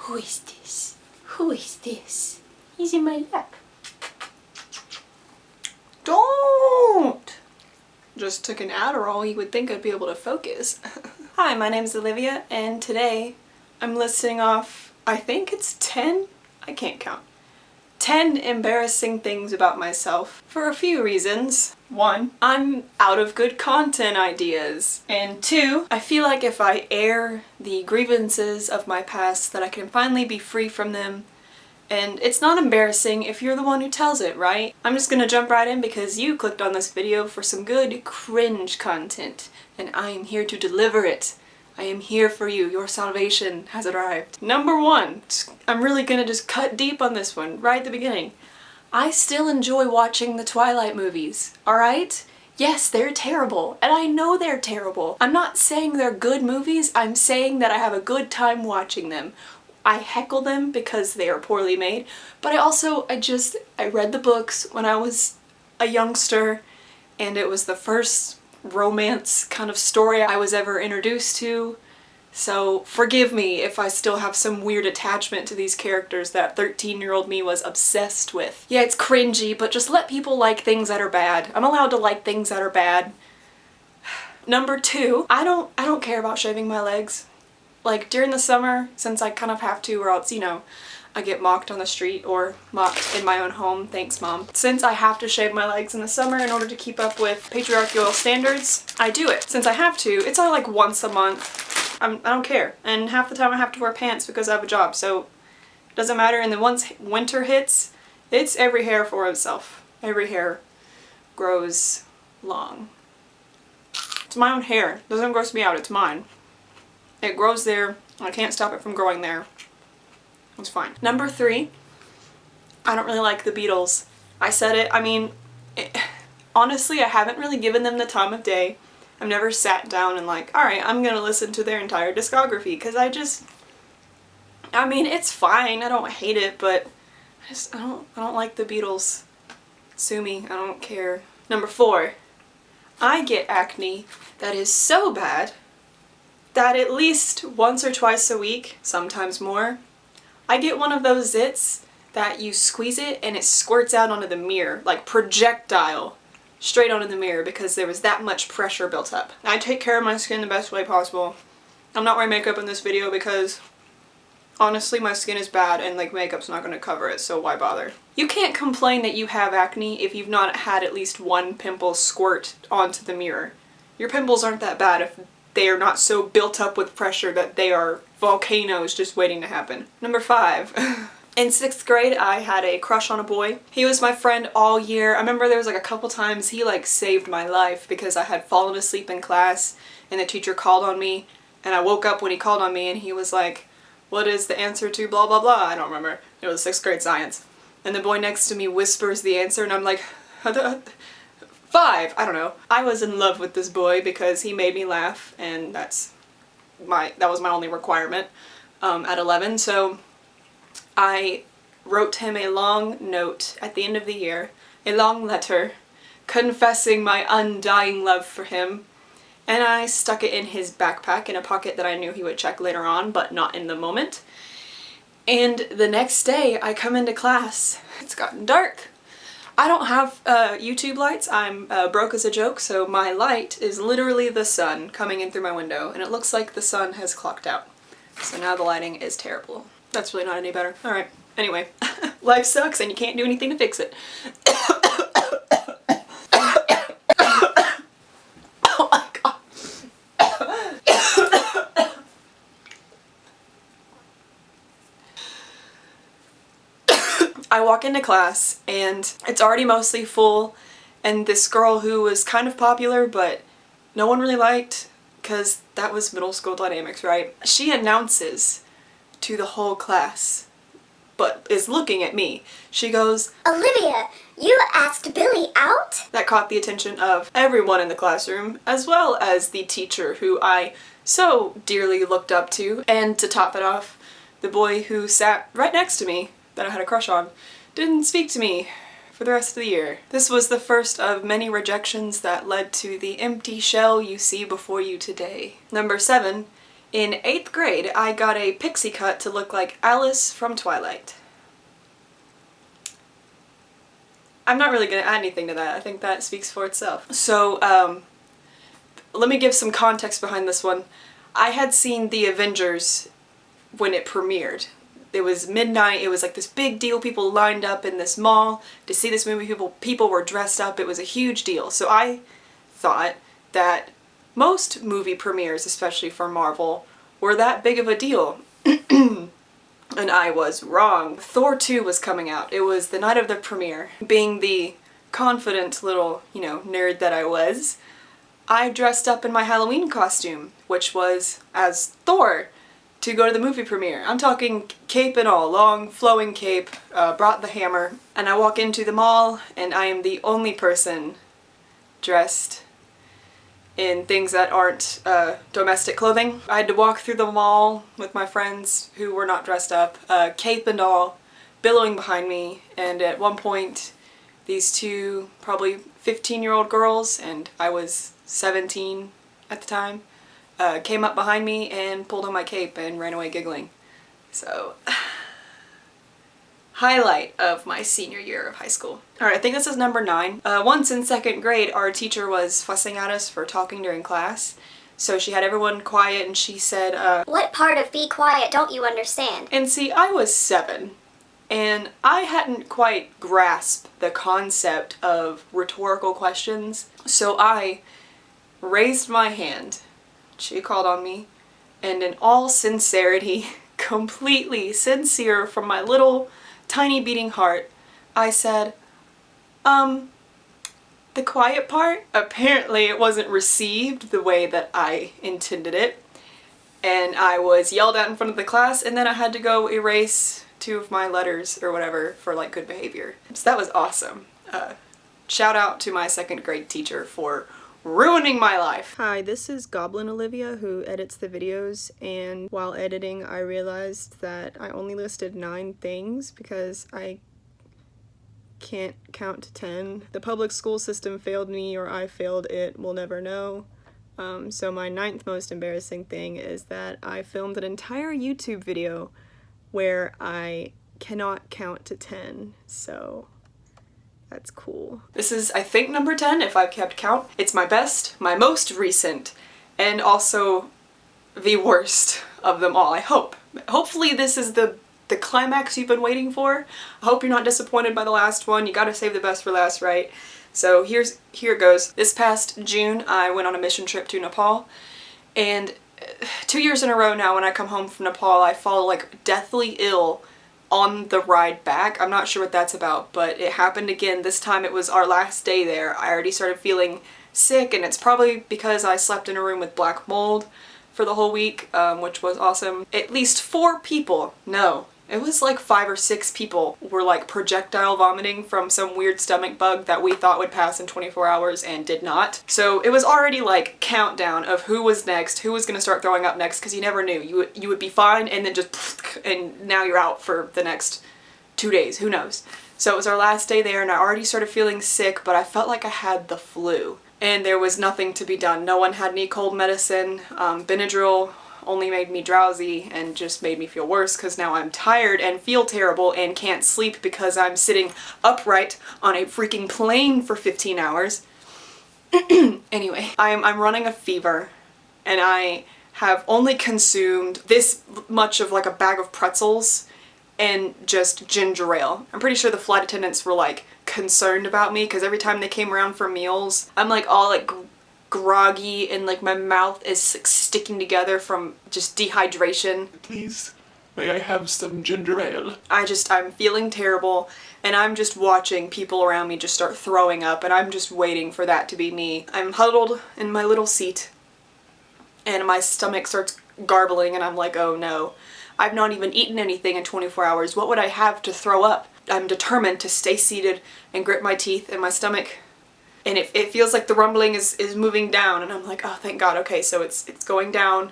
Who is this? Who is this? He's in my lap. Don't! Just took an Adderall, you would think I'd be able to focus. Hi, my name's Olivia, and today I'm listing off, I think it's 10? I can't count. 10 embarrassing things about myself for a few reasons. 1, I'm out of good content ideas. And 2, I feel like if I air the grievances of my past that I can finally be free from them. And it's not embarrassing if you're the one who tells it, right? I'm just gonna jump right in because you clicked on this video for some good cringe content, and I am here to deliver it. I am here for you. Your salvation has arrived. Number 1, I'm really gonna just cut deep on this one right at the beginning. I still enjoy watching the Twilight movies, alright? Yes, they're terrible, and I know they're terrible. I'm not saying they're good movies, I'm saying that I have a good time watching them. I heckle them because they are poorly made, but I read the books when I was a youngster, and it was the first romance kind of story I was ever introduced to, so forgive me if I still have some weird attachment to these characters that 13-year-old me was obsessed with. Yeah, it's cringy, but just let people like things that are bad. I'm allowed to like things that are bad. Number 2, I don't care about shaving my legs. Like, during the summer, since I kind of have to, or else, you know, I get mocked on the street or mocked in my own home. Thanks, Mom. Since I have to shave my legs in the summer in order to keep up with patriarchal standards, I do it. Since I have to, it's only like once a month. I don't care. And half the time I have to wear pants because I have a job, so it doesn't matter. And then once winter hits, it's every hair for itself. Every hair grows long. It's my own hair. It doesn't gross me out, it's mine. It grows there. I can't stop it from growing there. It's fine. Number 3, I don't really like the Beatles. I said it, honestly, I haven't really given them the time of day. I've never sat down and like, alright, I'm gonna listen to their entire discography, because it's fine, I don't hate it, but I don't like the Beatles. Sue me, I don't care. Number 4, I get acne that is so bad that at least once or twice a week, sometimes more, I get one of those zits that you squeeze it and it squirts out onto the mirror, like projectile, straight onto the mirror because there was that much pressure built up. I take care of my skin the best way possible. I'm not wearing makeup in this video because honestly my skin is bad and like makeup's not going to cover it, so why bother? You can't complain that you have acne if you've not had at least one pimple squirt onto the mirror. Your pimples aren't that bad if they are not so built up with pressure that they are volcanoes just waiting to happen. Number 5. In 6th grade, I had a crush on a boy. He was my friend all year. I remember there was like a couple times he like saved my life because I had fallen asleep in class and the teacher called on me, and I woke up when he called on me and he was like, "What is the answer to blah blah blah?" I don't remember. It was 6th grade science. And the boy next to me whispers the answer and I'm like, 5, I don't know. I was in love with this boy because he made me laugh, and that was my only requirement at 11, so I wrote him a long note at the end of the year, a long letter, confessing my undying love for him, and I stuck it in his backpack in a pocket that I knew he would check later on, but not in the moment. And the next day I come into class, it's gotten dark. I don't have YouTube lights, I'm broke as a joke, so my light is literally the sun coming in through my window, and it looks like the sun has clocked out. So now the lighting is terrible. That's really not any better. Alright, anyway. Life sucks and you can't do anything to fix it. Oh my god. I walk into class and it's already mostly full, and this girl who was kind of popular but no one really liked, because that was middle school dynamics, right? She announces to the whole class, but is looking at me. She goes, "Olivia, you asked Billy out?" That caught the attention of everyone in the classroom, as well as the teacher who I so dearly looked up to. And to top it off, the boy who sat right next to me that I had a crush on didn't speak to me for the rest of the year. This was the first of many rejections that led to the empty shell you see before you today. Number 7, In 8th grade, I got a pixie cut to look like Alice from Twilight. I'm not really going to add anything to that. I think that speaks for itself. So, let me give some context behind this one. I had seen The Avengers when it premiered. It was midnight, it was like this big deal, people lined up in this mall to see this movie, people were dressed up, it was a huge deal. So I thought that most movie premieres, especially for Marvel, were that big of a deal. And I was wrong. Thor 2 was coming out. It was the night of the premiere. Being the confident little, nerd that I was, I dressed up in my Halloween costume, which was as Thor, to go to the movie premiere. I'm talking cape and all, long flowing cape, brought the hammer, and I walk into the mall and I am the only person dressed in things that aren't domestic clothing. I had to walk through the mall with my friends who were not dressed up, cape and all, billowing behind me, and at one point these two probably 15-year-old girls, and I was 17 at the time, came up behind me and pulled on my cape and ran away giggling. So, highlight of my senior year of high school. Alright, I think this is number 9. Once in 2nd grade, our teacher was fussing at us for talking during class. So she had everyone quiet and she said, What part of be quiet don't you understand? And see, I was 7. And I hadn't quite grasped the concept of rhetorical questions. So I raised my hand. She called on me. And in all sincerity, completely sincere from my little tiny beating heart, I said, the quiet part? Apparently it wasn't received the way that I intended it, and I was yelled at in front of the class, and then I had to go erase 2 of my letters or whatever for like good behavior. So that was awesome. Shout out to my 2nd grade teacher for ruining my life. Hi, this is Goblin Olivia who edits the videos, and while editing I realized that I only listed 9 things because I can't count to 10. The public school system failed me or I failed it, we'll never know. So my 9th most embarrassing thing is that I filmed an entire YouTube video where I cannot count to 10, so that's cool. This is, I think, number 10 if I've kept count. It's my best, my most recent, and also the worst of them all, I hope. Hopefully this is the climax you've been waiting for. I hope you're not disappointed by the last one. You gotta save the best for last, right? So here it goes. This past June I went on a mission trip to Nepal, and 2 years in a row now when I come home from Nepal I fall like deathly ill on the ride back. I'm not sure what that's about, but it happened again. This time it was our last day there. I already started feeling sick, and it's probably because I slept in a room with black mold for the whole week, which was awesome. At least 4 people, no, it was like 5 or 6 people were like projectile vomiting from some weird stomach bug that we thought would pass in 24 hours and did not. So it was already like countdown of who was next, who was gonna start throwing up next, because you never knew. You would be fine and then just and now you're out for the next 2 days, who knows. So it was our last day there and I already started feeling sick, but I felt like I had the flu. And there was nothing to be done. No one had any cold medicine. Benadryl only made me drowsy and just made me feel worse because now I'm tired and feel terrible and can't sleep because I'm sitting upright on a freaking plane for 15 hours. Anyway, I'm running a fever and I have only consumed this much of like a bag of pretzels and just ginger ale. I'm pretty sure the flight attendants were like concerned about me because every time they came around for meals, I'm like all like groggy and like my mouth is like sticking together from just dehydration. Please, may I have some ginger ale? I'm feeling terrible and I'm just watching people around me just start throwing up and I'm just waiting for that to be me. I'm huddled in my little seat and my stomach starts garbling and I'm like, oh no. I've not even eaten anything in 24 hours. What would I have to throw up? I'm determined to stay seated and grit my teeth and my stomach. And it feels like the rumbling is moving down and I'm like, oh thank God, okay, so it's going down.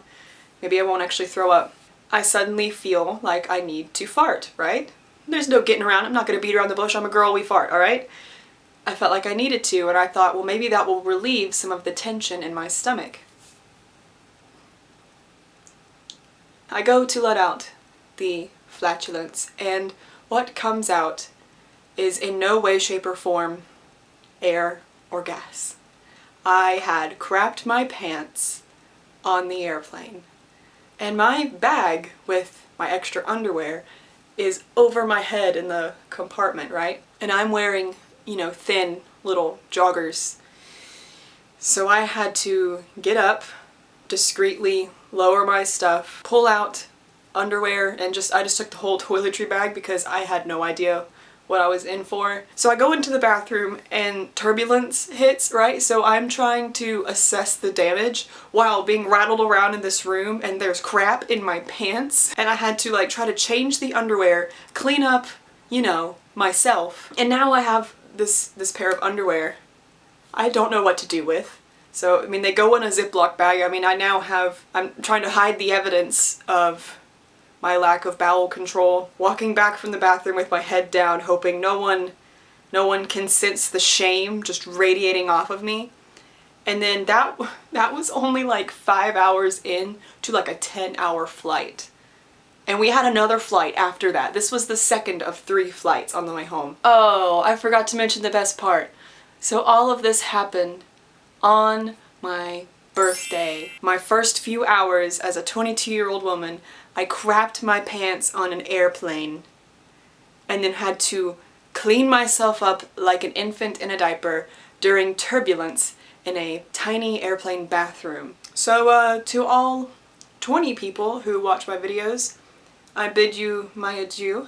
Maybe I won't actually throw up. I suddenly feel like I need to fart, right? There's no getting around. I'm not gonna beat around the bush. I'm a girl, we fart, alright? I felt like I needed to and I thought, well maybe that will relieve some of the tension in my stomach. I go to let out the flatulence, and what comes out is in no way, shape, or form air or gas. I had crapped my pants on the airplane, and my bag with my extra underwear is over my head in the compartment, right? And I'm wearing, thin little joggers. So I had to get up, discreetly lower my stuff, pull out underwear, and I just took the whole toiletry bag because I had no idea what I was in for. So I go into the bathroom and turbulence hits, right? So I'm trying to assess the damage while being rattled around in this room, and there's crap in my pants, and I had to try to change the underwear, clean up, myself. And now I have this pair of underwear I don't know what to do with. So, they go in a Ziploc bag. I'm trying to hide the evidence of my lack of bowel control, walking back from the bathroom with my head down, hoping no one can sense the shame just radiating off of me. And then that was only 5 hours in to a 10-hour flight. And we had another flight after that. This was the second of 3 flights on the way home. Oh, I forgot to mention the best part. So all of this happened on my birthday. My first few hours as a 22-year-old woman, I crapped my pants on an airplane and then had to clean myself up like an infant in a diaper during turbulence in a tiny airplane bathroom. So to all 20 people who watch my videos, I bid you my adieu.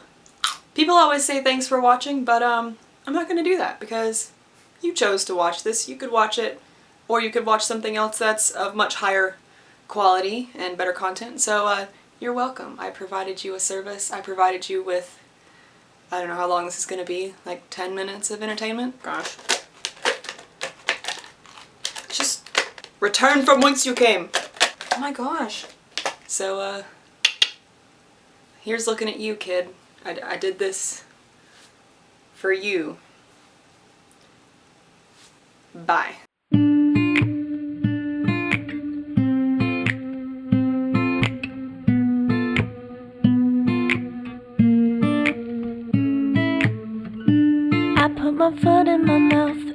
People always say thanks for watching, but I'm not gonna do that because you chose to watch this. You could watch it, or you could watch something else that's of much higher quality and better content. So you're welcome. I provided you a service. I provided you with, I don't know how long this is gonna be, 10 minutes of entertainment? Gosh. Just return from whence you came. Oh my gosh. So here's looking at you, kid. I did this for you. Bye. I put my foot in my mouth